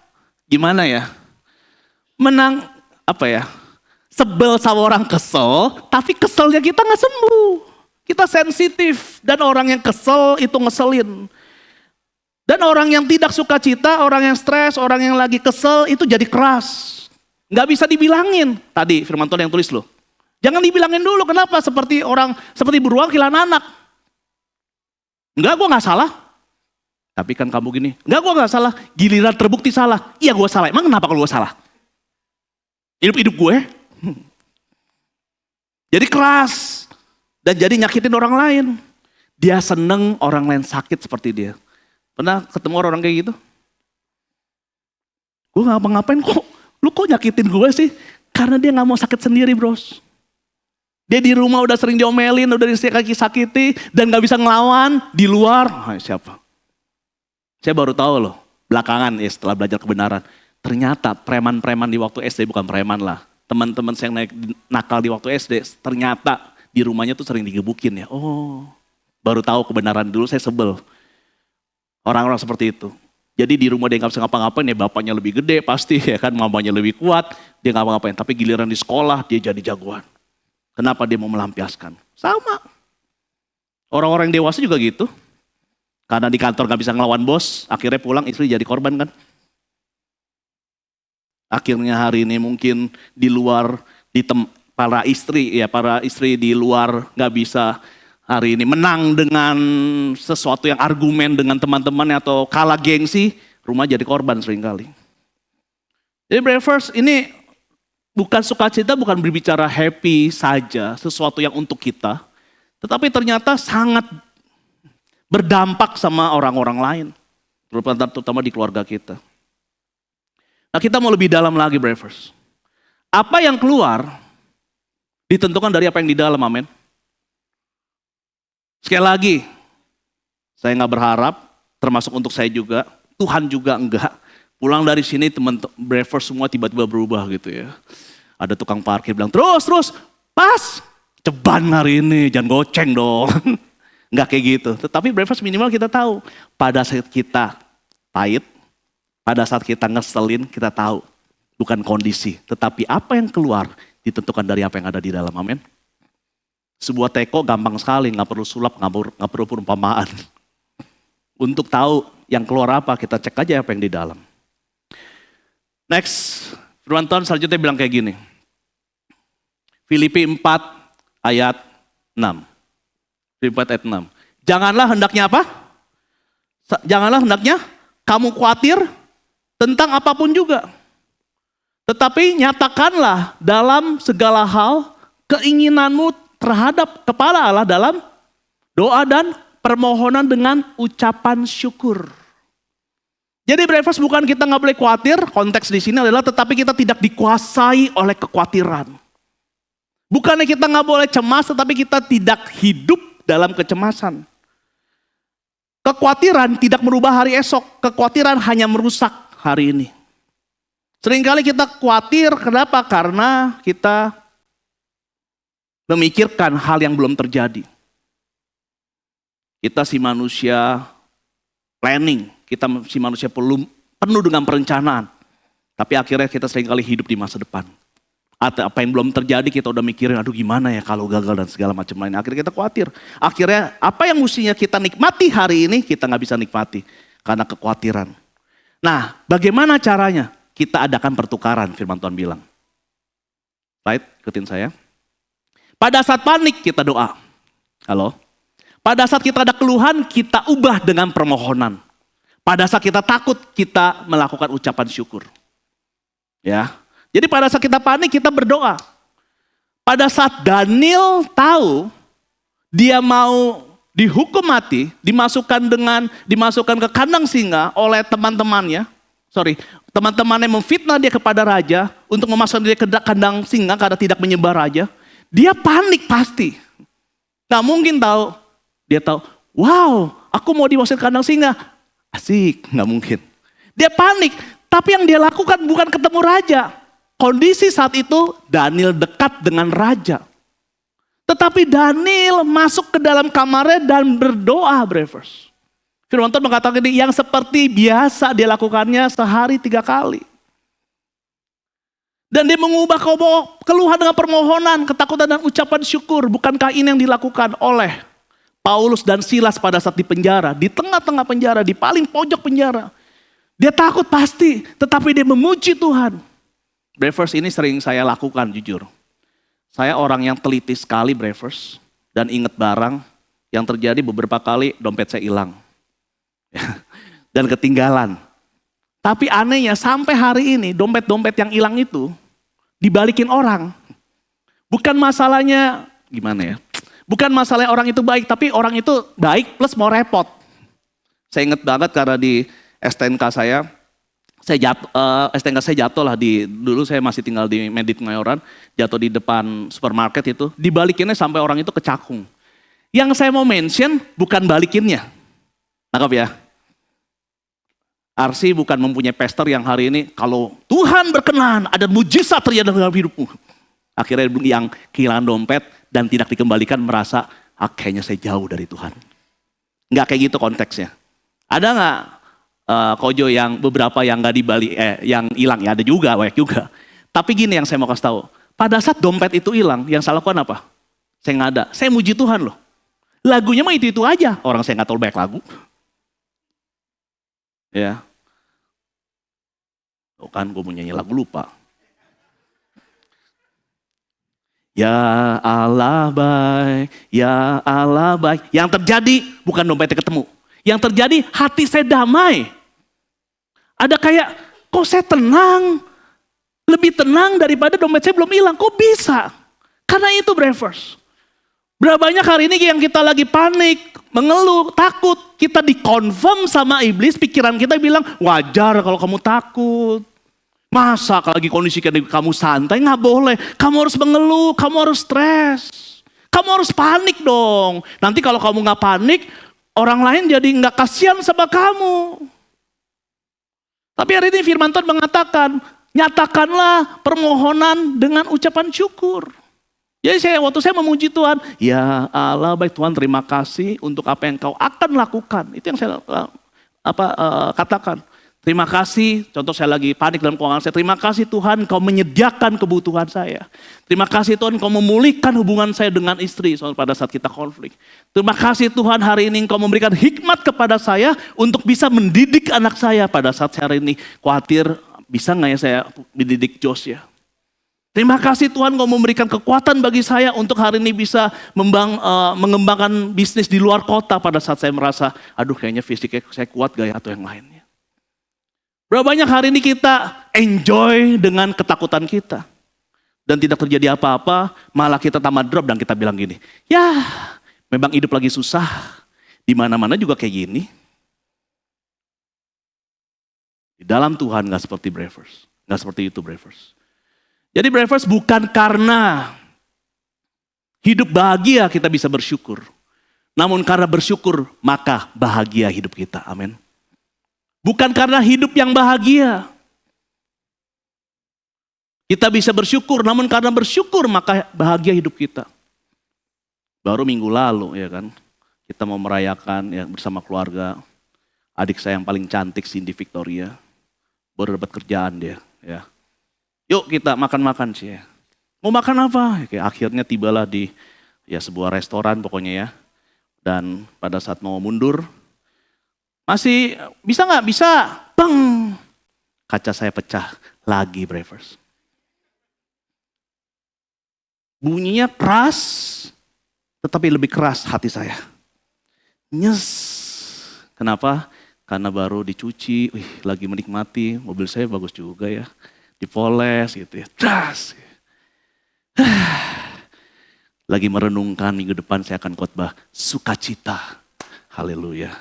gimana ya, sebel sama orang kesel, tapi keselnya kita gak sembuh. Kita sensitif dan orang yang kesel itu ngeselin. Dan orang yang tidak suka cita, orang yang stres, orang yang lagi kesel itu jadi keras. Nggak bisa dibilangin. Tadi firman Tuhan yang tulis loh. Jangan dibilangin dulu, kenapa? Seperti beruang kehilangan anak. Enggak, gue gak salah. Tapi kan kamu gini, enggak gue gak salah. Giliran terbukti salah, iya gue salah. Emang kenapa kalau gue salah? Hidup gue. Jadi keras. Dan jadi nyakitin orang lain. Dia seneng orang lain sakit seperti dia. Pernah ketemu orang kayak gitu? Gue gak ngapa-ngapain kok. Lu kok nyakitin gue sih? Karena dia gak mau sakit sendiri bros. Dia di rumah udah sering diomelin, udah disakiti, dan gak bisa ngelawan. Di luar, siapa? Saya baru tahu loh, belakangan ya setelah belajar kebenaran. Ternyata preman-preman di waktu SD, bukan preman lah. Teman-teman saya yang nakal di waktu SD, ternyata di rumahnya tuh sering digebukin ya. Oh, baru tahu kebenaran, dulu saya sebel. Orang-orang seperti itu. Jadi di rumah dia gak bisa ngapa-ngapain ya, bapaknya lebih gede pasti ya kan, mamanya lebih kuat, dia gak ngapa-ngapain. Tapi giliran di sekolah dia jadi jagoan. Kenapa dia mau melampiaskan? Sama. Orang-orang dewasa juga gitu. Karena di kantor gak bisa ngelawan bos, akhirnya pulang istri jadi korban kan. Akhirnya hari ini mungkin di luar, para istri di luar gak bisa hari ini menang dengan sesuatu yang argumen dengan teman-temannya atau kalah gengsi, rumah jadi korban seringkali. Jadi Bravers, ini bukan sukacita, bukan berbicara happy saja, sesuatu yang untuk kita. Tetapi ternyata sangat berdampak sama orang-orang lain. Terutama di keluarga kita. Nah kita mau lebih dalam lagi Bravers. Apa yang keluar ditentukan dari apa yang di dalam, amin. Sekali lagi, saya nggak berharap, termasuk untuk saya juga, Tuhan juga enggak. Pulang dari sini teman Bravers semua tiba-tiba berubah gitu ya. Ada tukang parkir bilang, terus, pas, ceban hari ini, jangan goceng dong. Enggak kayak gitu. Tetapi Bravers minimal kita tahu, pada saat kita pahit, pada saat kita ngeselin, kita tahu. Bukan kondisi, tetapi apa yang keluar ditentukan dari apa yang ada di dalam, amin. Sebuah teko gampang sekali, nggak perlu sulap, nggak perlu perumpamaan. Untuk tahu yang keluar apa, kita cek aja apa yang di dalam. Next, firman Tuhan selanjutnya bilang kayak gini. Filipi 4 ayat 6. Filipi 4 ayat 6. Janganlah hendaknya apa? Janganlah hendaknya kamu khawatir tentang apapun juga. Tetapi nyatakanlah dalam segala hal keinginanmu terhadap kepada Allah dalam doa dan permohonan dengan ucapan syukur. Jadi Bravers bukan kita nggak boleh khawatir, konteks di sini adalah tetapi kita tidak dikuasai oleh kekhawatiran. Bukannya kita nggak boleh cemas, tetapi kita tidak hidup dalam kecemasan. Kekhawatiran tidak merubah hari esok, kekhawatiran hanya merusak hari ini. Seringkali kita khawatir, kenapa? Karena kita memikirkan hal yang belum terjadi. Kita si manusia planning, kita si manusia penuh dengan perencanaan. Tapi akhirnya kita seringkali hidup di masa depan. Atau apa yang belum terjadi kita udah mikirin, aduh gimana ya kalau gagal dan segala macam lain. Akhirnya kita khawatir. Akhirnya apa yang mestinya kita nikmati hari ini, kita gak bisa nikmati. Karena kekhawatiran. Nah, bagaimana caranya? Kita adakan pertukaran, firman Tuhan bilang. Slide, ikutin saya. Pada saat panik kita doa. Halo? Pada saat kita ada keluhan, kita ubah dengan permohonan. Pada saat kita takut, kita melakukan ucapan syukur. Ya. Jadi pada saat kita panik, kita berdoa. Pada saat Daniel tahu dia mau dihukum mati, dimasukkan ke kandang singa oleh teman-temannya. Teman-temannya memfitnah dia kepada raja untuk memasukkan dia ke kandang singa karena tidak menyembah raja. Dia panik pasti. Nah mungkin tahu, dia tahu, wow, aku mau dimasukin ke kandang singa. Asik, nggak mungkin. Dia panik, tapi yang dia lakukan bukan ketemu raja. Kondisi saat itu Daniel dekat dengan raja. Tetapi Daniel masuk ke dalam kamarnya dan berdoa, Bravers. Firman Tuhan mengatakan ini yang seperti biasa dia lakukannya sehari 3 kali. Dan dia mengubah keluhan dengan permohonan, ketakutan dan ucapan syukur. Bukankah ini yang dilakukan oleh Paulus dan Silas pada saat di penjara. Di tengah-tengah penjara, di paling pojok penjara. Dia takut pasti, tetapi dia memuji Tuhan. Bravers ini sering saya lakukan jujur. Saya orang yang teliti sekali Bravers. Dan ingat barang yang terjadi beberapa kali dompet saya hilang. Dan ketinggalan. Tapi anehnya sampai hari ini dompet-dompet yang hilang itu dibalikin orang. Bukan masalahnya gimana ya. Bukan masalah orang itu baik, tapi orang itu baik plus mau repot. Saya ingat banget karena di STNK STNK saya jatuh lah dulu saya masih tinggal di Medit Mayoran, jatuh di depan supermarket itu, dibalikinnya sampai orang itu kecakung. Yang saya mau mention bukan balikinnya. Nangkap ya? Arsi bukan mempunyai pastor yang hari ini kalau Tuhan berkenan ada mujizat terjadi dalam hidupmu. Akhirnya yang kehilangan dompet dan tidak dikembalikan merasa kayaknya saya jauh dari Tuhan. Nggak kayak gitu konteksnya. Ada nggak kojo yang beberapa yang nggak dibalik, yang hilang ya ada juga, banyak juga. Tapi gini yang saya mau kasih tahu, pada saat dompet itu hilang, yang saya lakukan apa? Saya nggak ada, saya muji Tuhan loh. Lagunya mah itu aja, orang saya nggak tahu banyak lagu. Ya, oh kan gue mau nyanyi lagu lupa. Ya Allah baik, ya Allah baik. Yang terjadi bukan dompetnya ketemu, yang terjadi hati saya damai. Ada kayak, kok saya tenang, lebih tenang daripada dompet saya belum hilang. Kok bisa? Karena itu Bravers. Berapa banyak hari ini yang kita lagi panik, mengeluh, takut. Kita dikonfirm sama iblis, pikiran kita bilang, wajar kalau kamu takut. Masa kalau lagi kondisi kamu santai, nggak boleh. Kamu harus mengeluh, kamu harus stres. Kamu harus panik dong. Nanti kalau kamu gak panik, orang lain jadi gak kasihan sama kamu. Tapi hari ini firman Tuhan mengatakan, nyatakanlah permohonan dengan ucapan syukur. Jadi waktu saya memuji Tuhan, ya Allah baik Tuhan, terima kasih untuk apa yang kau akan lakukan. Itu yang saya katakan. Terima kasih, contoh saya lagi panik dalam keuangan saya. Terima kasih Tuhan kau menyediakan kebutuhan saya. Terima kasih Tuhan kau memulihkan hubungan saya dengan istri pada saat kita konflik. Terima kasih Tuhan hari ini kau memberikan hikmat kepada saya untuk bisa mendidik anak saya pada saat saya hari ini khawatir bisa gak ya saya mendidik Jos ya. Terima kasih Tuhan kau memberikan kekuatan bagi saya untuk hari ini bisa mengembangkan bisnis di luar kota pada saat saya merasa aduh kayaknya fisiknya saya kuat gak ya atau yang lainnya. Berapa banyak hari ini kita enjoy dengan ketakutan kita. Dan tidak terjadi apa-apa, malah kita tambah drop dan kita bilang gini, ya memang hidup lagi susah, di mana-mana juga kayak gini. Di dalam Tuhan gak seperti Bravers, gak seperti itu Bravers. Jadi Bravers bukan karena hidup bahagia kita bisa bersyukur. Namun karena bersyukur maka bahagia hidup kita, amin. Bukan karena hidup yang bahagia. Kita bisa bersyukur, namun karena bersyukur maka bahagia hidup kita. Baru minggu lalu ya kan, kita mau merayakan ya bersama keluarga. Adik saya yang paling cantik Cindy Victoria, baru dapat kerjaan dia ya. Yuk kita makan-makan sih ya. Mau makan apa? Oke, akhirnya tibalah di ya sebuah restoran pokoknya ya. Dan pada saat mau mundur, masih bisa nggak? Bisa. Bang. Kaca saya pecah lagi Bravers. Bunyinya keras, tetapi lebih keras hati saya. Nyes. Kenapa? Karena baru dicuci, lagi menikmati, mobil saya bagus juga ya. Dipoles gitu ya. Das. Lagi merenungkan minggu depan saya akan khotbah sukacita. Haleluya.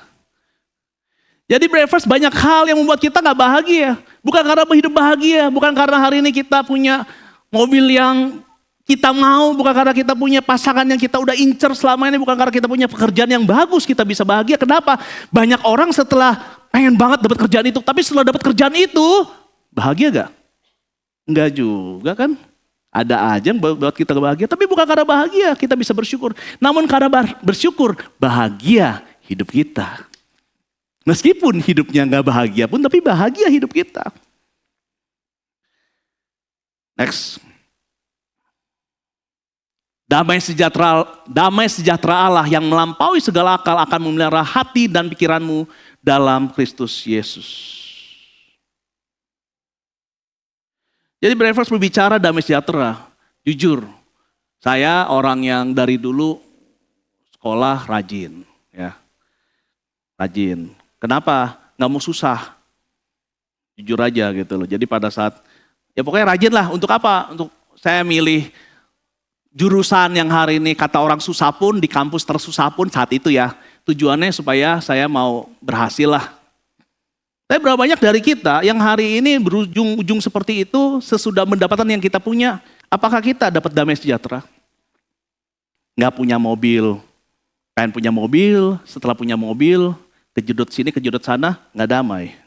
Jadi Bravers banyak hal yang membuat kita gak bahagia. Bukan karena hidup bahagia, bukan karena hari ini kita punya mobil yang kita mau, bukan karena kita punya pasangan yang kita udah incer selama ini, bukan karena kita punya pekerjaan yang bagus kita bisa bahagia. Kenapa? Banyak orang setelah pengen banget dapat kerjaan itu, tapi setelah dapat kerjaan itu bahagia gak? Enggak juga kan? Ada aja yang buat kita bahagia, tapi bukan karena bahagia kita bisa bersyukur. Namun karena bersyukur bahagia hidup kita. Meskipun hidupnya gak bahagia pun, tapi bahagia hidup kita. Next. Damai sejahtera Allah yang melampaui segala akal akan memelihara hati dan pikiranmu dalam Kristus Yesus. Jadi Bravers berbicara damai sejahtera. Jujur, saya orang yang dari dulu sekolah rajin. Ya, rajin. Kenapa? Gak mau susah. Jujur aja gitu loh. Jadi pada saat, ya pokoknya rajin lah. Untuk apa? Untuk saya milih jurusan yang hari ini kata orang susah pun, di kampus tersusah pun saat itu ya. Tujuannya supaya saya mau berhasil lah. Tapi berapa banyak dari kita yang hari ini berujung-ujung seperti itu sesudah mendapatkan yang kita punya. Apakah kita dapat damai sejahtera? Gak punya mobil. Pengen punya mobil, setelah punya mobil, kejedot sini, kejedot sana, gak damai.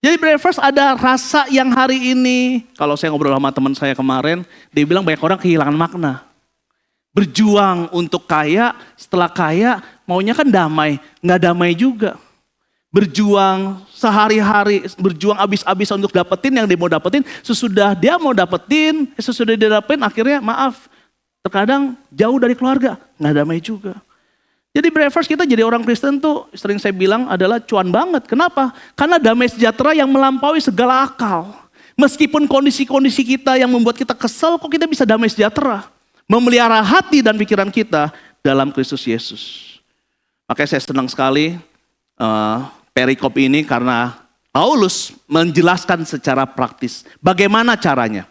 Jadi Bravers ada rasa yang hari ini, kalau saya ngobrol sama teman saya kemarin, dia bilang banyak orang kehilangan makna. Berjuang untuk kaya, setelah kaya maunya kan damai, gak damai juga. Berjuang sehari-hari, berjuang abis-abisan untuk dapetin yang dia mau dapetin, sesudah dia mau dapetin, sesudah dia dapetin akhirnya maaf, terkadang jauh dari keluarga, gak damai juga. Jadi Bravers kita jadi orang Kristen tuh sering saya bilang adalah cuan banget. Kenapa? Karena damai sejahtera yang melampaui segala akal. Meskipun kondisi-kondisi kita yang membuat kita kesel, kok kita bisa damai sejahtera. Memelihara hati dan pikiran kita dalam Kristus Yesus. Makanya saya senang sekali perikop ini karena Paulus menjelaskan secara praktis. Bagaimana caranya?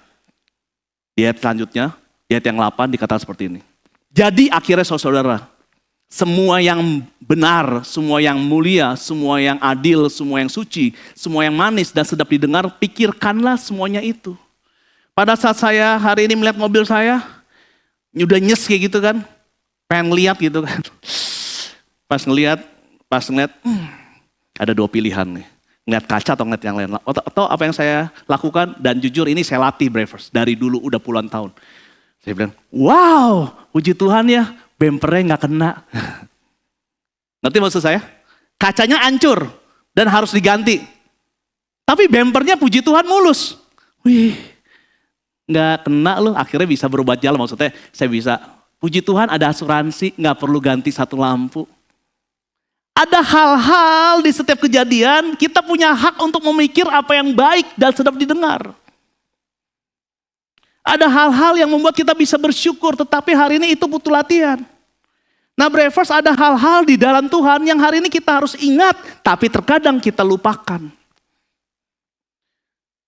Di ayat selanjutnya, di ayat yang 8 dikatakan seperti ini. Jadi akhirnya saudara, semua yang benar, semua yang mulia, semua yang adil, semua yang suci, semua yang manis dan sedap didengar, pikirkanlah semuanya itu. Pada saat saya hari ini melihat mobil saya, Udah nyes kayak gitu kan. Pengen lihat gitu kan. Pas ngeliat, ada dua pilihan nih. Ngeliat kaca atau ngeliat yang lain. Atau apa yang saya lakukan, dan jujur ini saya latih Bravers. Dari dulu udah puluhan tahun. Saya bilang, wow puji Tuhan ya, bempernya gak kena. Ngerti maksud saya? Kacanya hancur dan harus diganti. Tapi bempernya puji Tuhan mulus. Wih, gak kena loh, akhirnya bisa berobat jalan. Maksudnya saya bisa, puji Tuhan ada asuransi, gak perlu ganti satu lampu. Ada hal-hal di setiap kejadian, kita punya hak untuk memikir apa yang baik dan sedap didengar. Ada hal-hal yang membuat kita bisa bersyukur, tetapi hari ini itu butuh latihan. Nah Bravers, ada hal-hal di dalam Tuhan yang hari ini kita harus ingat, tapi terkadang kita lupakan.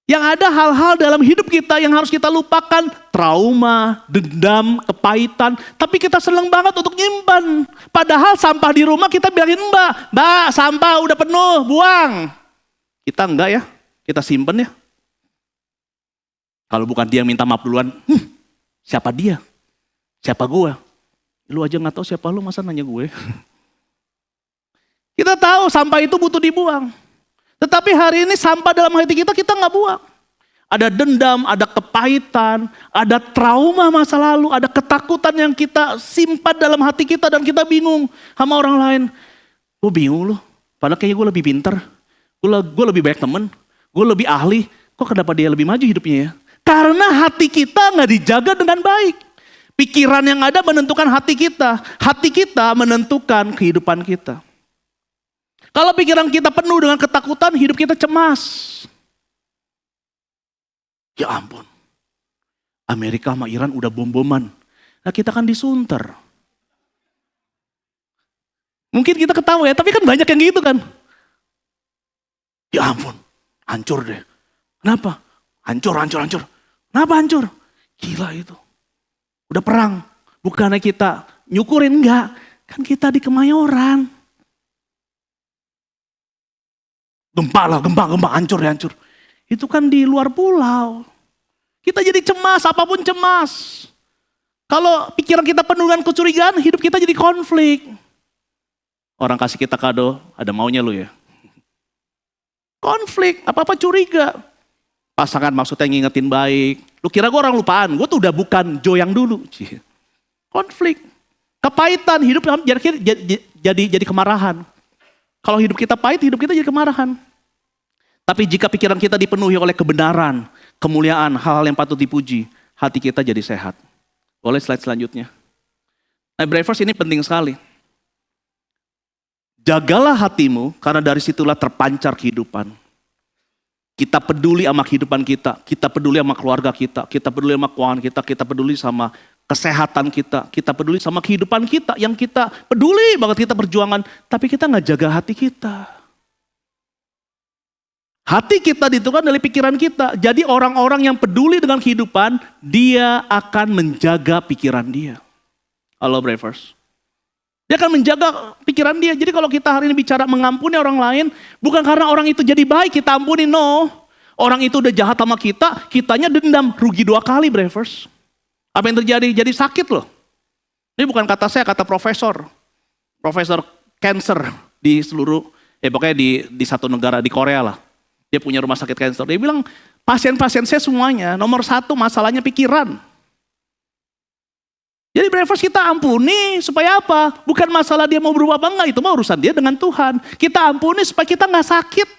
Yang ada hal-hal dalam hidup kita yang harus kita lupakan. Trauma, dendam, kepahitan. Tapi kita senang banget untuk nyimpan. Padahal sampah di rumah kita bilangin mbak sampah udah penuh, buang. Kita enggak ya, kita simpen ya. Kalau bukan dia minta maaf duluan, siapa dia? Siapa gue? Lu aja gak tahu siapa lu, masa nanya gue? Kita tahu sampah itu butuh dibuang. Tetapi hari ini sampah dalam hati kita gak buang. Ada dendam, ada kepahitan, ada trauma masa lalu, ada ketakutan yang kita simpan dalam hati kita dan kita bingung sama orang lain. Gue bingung loh, padahal kayaknya gue lebih pintar, gue lebih banyak temen, gue lebih ahli, kok kenapa dia lebih maju hidupnya ya? Karena hati kita gak dijaga dengan baik. Pikiran yang ada menentukan hati kita menentukan kehidupan kita. Kalau pikiran kita penuh dengan ketakutan, hidup kita cemas. Ya ampun, Amerika sama Iran udah bom-boman. Nah kita kan disunter. Mungkin kita ketawa ya, tapi kan banyak yang gitu kan. Ya ampun, hancur deh. Kenapa? Hancur. Kenapa hancur? Gila itu. Udah perang. Bukannya kita nyukurin, enggak. Kan kita di Kemayoran. Gempa, hancur. Itu kan di luar pulau. Kita jadi cemas, apapun cemas. Kalau pikiran kita penuh dengan kecurigaan, hidup kita jadi konflik. Orang kasih kita kado, ada maunya lu ya. Konflik, apa-apa curiga. Pasangan maksudnya ngingetin baik. Lu kira gue orang lupaan, gue tuh udah bukan Joe yang dulu. Konflik, kepahitan, hidup jadi kemarahan. Kalau hidup kita pahit, hidup kita jadi kemarahan. Tapi jika pikiran kita dipenuhi oleh kebenaran, kemuliaan, hal-hal yang patut dipuji, hati kita jadi sehat. Boleh slide selanjutnya. Nah Bravers, ini penting sekali. Jagalah hatimu, karena dari situlah terpancar kehidupan. Kita peduli sama kehidupan kita peduli sama keluarga kita peduli sama keuangan kita peduli sama kesehatan kita peduli sama kehidupan kita, yang kita peduli banget, kita perjuangan, tapi kita gak jaga hati kita. Hati kita ditentukan dari pikiran kita. Jadi orang-orang yang peduli dengan kehidupan, dia akan menjaga pikiran dia. Halo Bravers. Dia akan menjaga pikiran dia. Jadi kalau kita hari ini bicara mengampuni orang lain, bukan karena orang itu jadi baik kita ampuni, no. Orang itu udah jahat sama kita, kitanya dendam, rugi 2 kali Bravers. Apa yang terjadi? Jadi sakit loh. Ini bukan kata saya, kata profesor cancer di seluruh, pokoknya di satu negara di Korea lah. Dia punya rumah sakit cancer. Dia bilang, pasien-pasien saya semuanya, nomor 1 masalahnya pikiran. Jadi Bravers, kita ampuni supaya apa? Bukan masalah dia mau berubah apa enggak, itu mah urusan dia dengan Tuhan. Kita ampuni supaya kita gak sakit.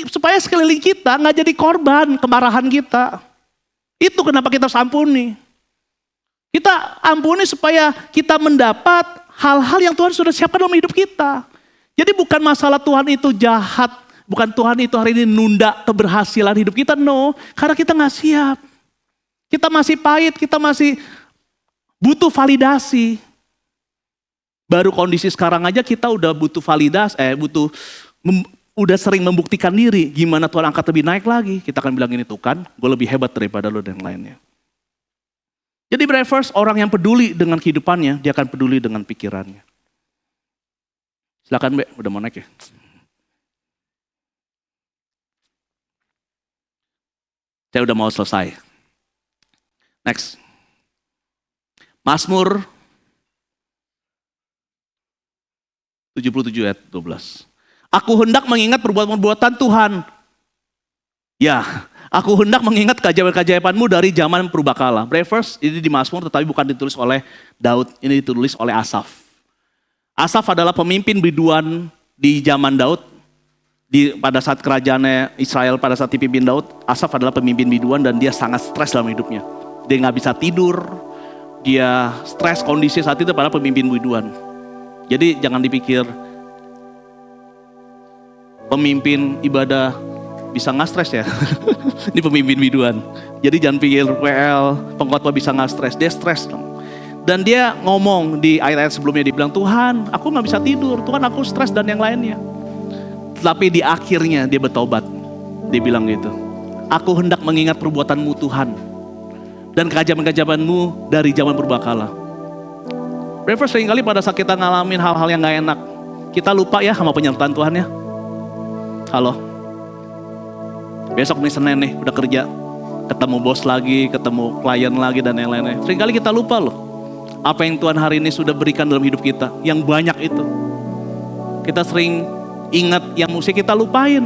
Supaya sekeliling kita gak jadi korban kemarahan kita. Itu kenapa kita harus ampuni. Kita ampuni supaya kita mendapat hal-hal yang Tuhan sudah siapkan dalam hidup kita. Jadi bukan masalah Tuhan itu jahat. Bukan Tuhan itu hari ini nunda keberhasilan hidup kita. No, karena kita gak siap. Kita masih pahit, kita masih butuh validasi. Baru kondisi sekarang aja kita udah butuh validasi, udah sering membuktikan diri. Gimana Tuhan angkat lebih naik lagi. Kita akan bilang ini, tuh kan, gue lebih hebat daripada lo dan lainnya. Jadi Bravers, orang yang peduli dengan kehidupannya, dia akan peduli dengan pikirannya. Silakan Mbak, udah mau naik ya. Saya udah mau selesai. Next. Mazmur 77 ayat 12. Aku hendak mengingat perbuatan-perbuatan Tuhan. Ya, aku hendak mengingat keajaiban-keajaibanmu dari zaman purbakala. Breakfast ini di Mazmur tetapi bukan ditulis oleh Daud, ini ditulis oleh Asaf. Asaf adalah pemimpin biduan di zaman Daud. Pada saat kerajaannya Israel, pada saat dipimpin Daud, Asaf adalah pemimpin biduan dan dia sangat stres dalam hidupnya. Dia nggak bisa tidur, dia stres kondisi saat itu pada pemimpin biduan. Jadi jangan dipikir pemimpin ibadah bisa nggak stres ya. Ini pemimpin biduan. Jadi jangan pikir PL, pengkhotbah bisa nggak stres. Dia stres dong. Dan dia ngomong di ayat-ayat sebelumnya, dia bilang, Tuhan aku nggak bisa tidur, Tuhan aku stres dan yang lainnya. Tapi di akhirnya dia bertobat. Dia bilang gitu, aku hendak mengingat perbuatanmu Tuhan dan keajaiban-keajaibanmu dari zaman purbakala. Breakfast seringkali pada saat kita ngalamin hal-hal yang gak enak, kita lupa ya sama penyertaan Tuhan ya. Halo. Besok nih Senin nih, udah kerja. Ketemu bos lagi, ketemu klien lagi dan yang lainnya. Seringkali kita lupa loh. Apa yang Tuhan hari ini sudah berikan dalam hidup kita. Yang banyak itu. Kita sering ingat yang mesti kita lupain.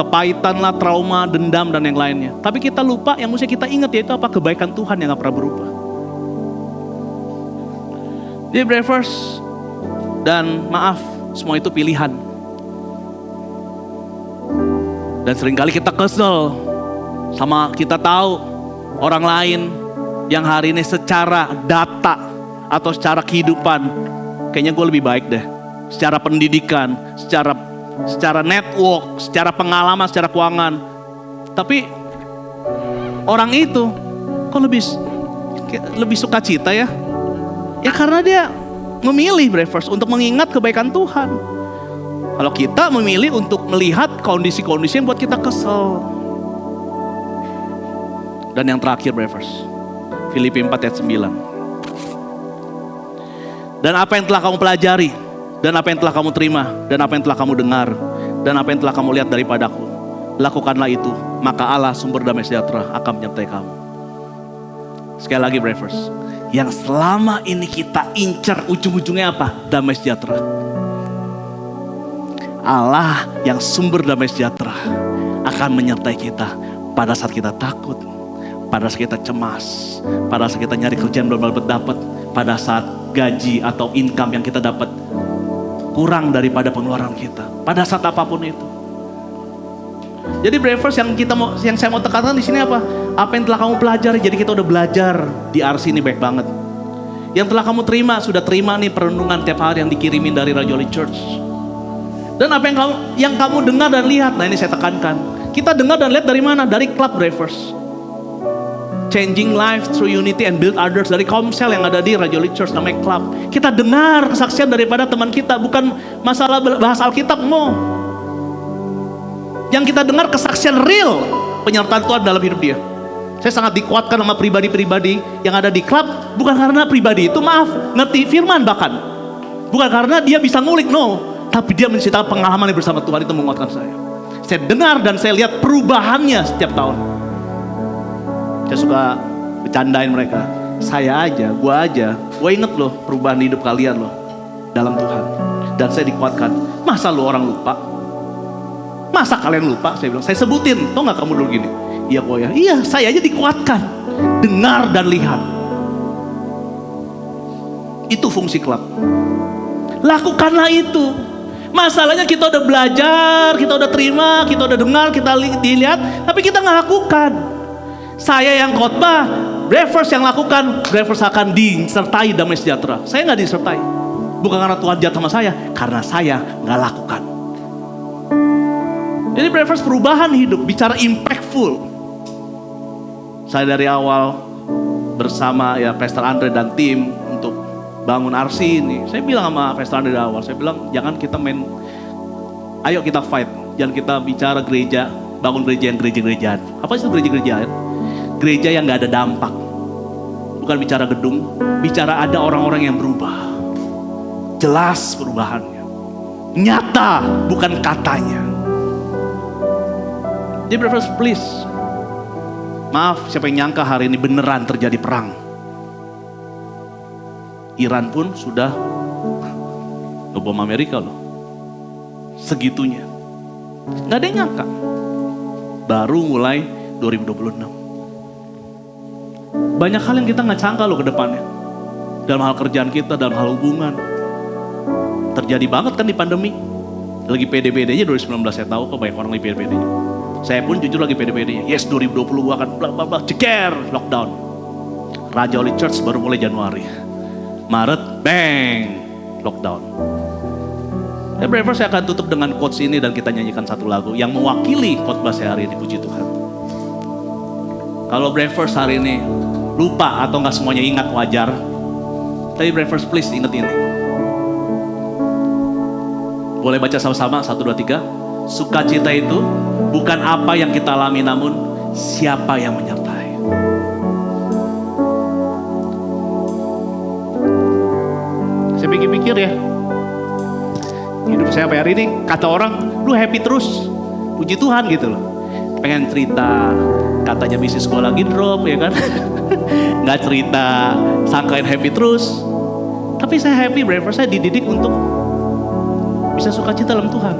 Kepahitan lah, trauma, dendam dan yang lainnya. Tapi kita lupa yang mesti kita ingat yaitu apa? Kebaikan Tuhan yang gak pernah berubah. Jadi breakfast dan maaf, semua itu pilihan. Dan seringkali kita kesel sama kita tahu orang lain yang hari ini secara data atau secara kehidupan kayaknya gue lebih baik deh. Secara pendidikan, secara network, secara pengalaman, secara keuangan. Tapi orang itu kok lebih suka cita ya? Ya karena dia memilih breakfast untuk mengingat kebaikan Tuhan. Kalau kita memilih untuk melihat kondisi-kondisi yang buat kita kesel. Dan yang terakhir breakfast, Filipi 4 ayat 9. Dan apa yang telah kamu pelajari, dan apa yang telah kamu terima, dan apa yang telah kamu dengar, dan apa yang telah kamu lihat daripadaku, lakukanlah itu, maka Allah sumber damai sejahtera akan menyertai kamu. Sekali lagi breakfast, yang selama ini kita incar ujung-ujungnya apa? Damai sejahtera. Allah yang sumber damai sejahtera akan menyertai kita pada saat kita takut, pada saat kita cemas, pada saat kita nyari kerjaan belum dapat, pada saat gaji atau income yang kita dapat kurang daripada pengeluaran kita, pada saat apapun itu. Jadi breakfast yang saya mau tekankan di sini apa? Apa yang telah kamu pelajari? Jadi kita udah belajar di RC ini baik banget. Yang telah kamu terima, sudah terima nih perenungan tiap hari yang dikirimin dari Rajoli Church. Dan apa yang kamu dengar dan lihat, nah ini saya tekankan. Kita dengar dan lihat dari mana? Dari Club Breakfast. Changing life through unity and build others, dari Komsel yang ada di Rajoli Church namanya Club. Kita dengar kesaksian daripada teman kita, bukan masalah bahas Alkitab, no. Yang kita dengar kesaksian real penyertaan Tuhan dalam hidup dia. Saya sangat dikuatkan sama pribadi-pribadi yang ada di Club, bukan karena pribadi itu ngerti firman bahkan. Bukan karena dia bisa ngulik, no. Tapi dia menceritakan pengalaman bersama Tuhan, itu menguatkan saya. Saya dengar dan saya lihat perubahannya setiap tahun. Saya suka bercandain mereka. Gue inget loh perubahan hidup kalian loh dalam Tuhan. Dan saya dikuatkan. Masa lu orang lupa? Masa kalian lupa? Saya bilang, saya sebutin. Tau gak kamu dulu gini? Iya kok ya. Iya, saya aja dikuatkan. Dengar dan lihat. Itu fungsi Club. Lakukanlah itu. Masalahnya kita udah belajar, kita udah terima, kita udah dengar, kita dilihat, tapi kita nggak lakukan. Saya yang khotbah, breakfast yang lakukan, breakfast akan disertai damai sejahtera. Saya nggak disertai, bukan karena Tuhan jahat sama saya, karena saya nggak lakukan. Jadi breakfast perubahan hidup, bicara impactful. Saya dari awal bersama ya Pastor Andre dan tim untuk bangun RC ini. Saya bilang sama Pastor Andre dari awal, saya bilang jangan kita ayo kita fight. Jangan kita bicara gereja, bangun gereja yang gereja-gerejaan. Apa sih gereja-gerejaan? Gereja yang gak ada dampak. Bukan bicara gedung, bicara ada orang-orang yang berubah. Jelas perubahannya. Nyata, bukan katanya. Jadi brothers, please. Maaf, siapa yang nyangka hari ini beneran terjadi perang. Iran pun sudah ngebom Amerika loh. Segitunya. Gak ada yang nyangka. Baru mulai 2026. Banyak hal yang kita gak sangka loh ke depannya. Dalam hal kerjaan kita, dalam hal hubungan. Terjadi banget kan di pandemi. Lagi pede-pedenya 2019 saya tahu kok banyak orang lagi pede-pedenya. Saya pun jujur lagi pede-pedenya. Yes 2020 gua akan bla bla bla ceker lockdown. Raja Holy Church baru mulai Januari. Maret bang lockdown. Bravers saya akan tutup dengan quotes ini dan kita nyanyikan satu lagu yang mewakili khotbah saya hari ini, puji Tuhan. Kalau Bravers hari ini lupa atau nggak semuanya ingat wajar. Tapi Bravers please ingat ini. Boleh baca sama-sama 1, 2, 3. Sukacita itu bukan apa yang kita alami namun siapa yang menyertai. Saya pikir-pikir ya. Hidup saya hari ini kata orang lu happy terus. Puji Tuhan gitu loh. Pengen cerita katanya bisnis gue lagi drop ya kan. Nggak cerita sangkain happy terus. Tapi saya happy, Bravers, saya dididik untuk bisa sukacita dalam Tuhan.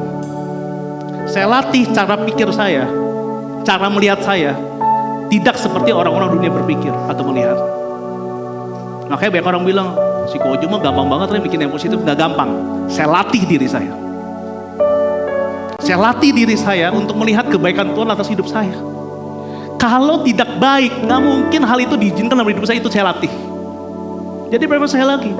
Saya latih cara pikir saya, cara melihat saya tidak seperti orang-orang dunia berpikir atau melihat. Makanya banyak orang bilang, si Kojo mah gampang banget bikin yang positif. Gak gampang. Saya latih diri saya. Saya latih diri saya untuk melihat kebaikan Tuhan atas hidup saya. Kalau tidak baik, gak mungkin hal itu diizinkan dalam hidup saya, itu saya latih. Jadi berapa saya lagi?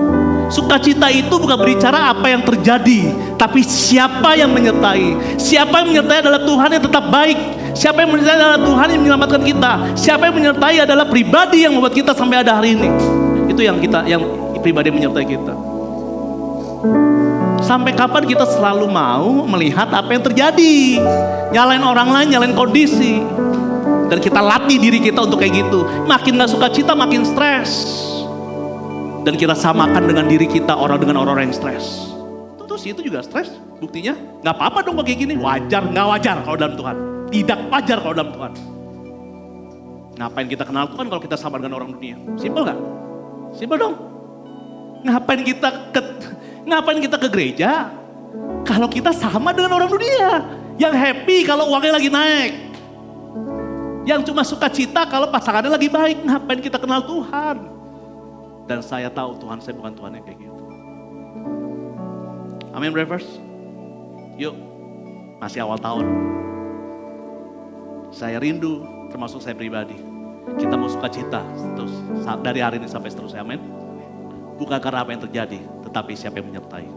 Sukacita itu bukan berbicara apa yang terjadi, tapi siapa yang menyertai. Siapa yang menyertai adalah Tuhan yang tetap baik. Siapa yang menyertai adalah Tuhan yang menyelamatkan kita. Siapa yang menyertai adalah pribadi yang membuat kita sampai ada hari ini. Itu yang pribadi yang menyertai kita. Sampai kapan kita selalu mau melihat apa yang terjadi, nyalain orang lain, nyalain kondisi. Dan kita latih diri kita untuk kayak gitu. Makin gak sukacita makin stres. Dan kita samakan dengan diri kita dengan orang-orang yang stres. Terus itu juga stres. Buktinya gak apa-apa dong kayak gini. Wajar, gak wajar kalau dalam Tuhan. Tidak wajar kalau dalam Tuhan. Ngapain kita kenal Tuhan kalau kita sama dengan orang dunia? Simpel gak? Simpel dong. Ngapain kita ke gereja kalau kita sama dengan orang dunia? Yang happy kalau uangnya lagi naik. Yang cuma sukacita kalau pasangannya lagi baik. Ngapain kita kenal Tuhan? Dan saya tahu Tuhan saya bukan Tuhan yang kayak gitu. Amin, Bravers. Yuk, masih awal tahun. Saya rindu, termasuk saya pribadi. Kita mau sukacita terus dari hari ini sampai seterusnya. Amin. Bukan karena apa yang terjadi, tetapi siapa yang menyertai.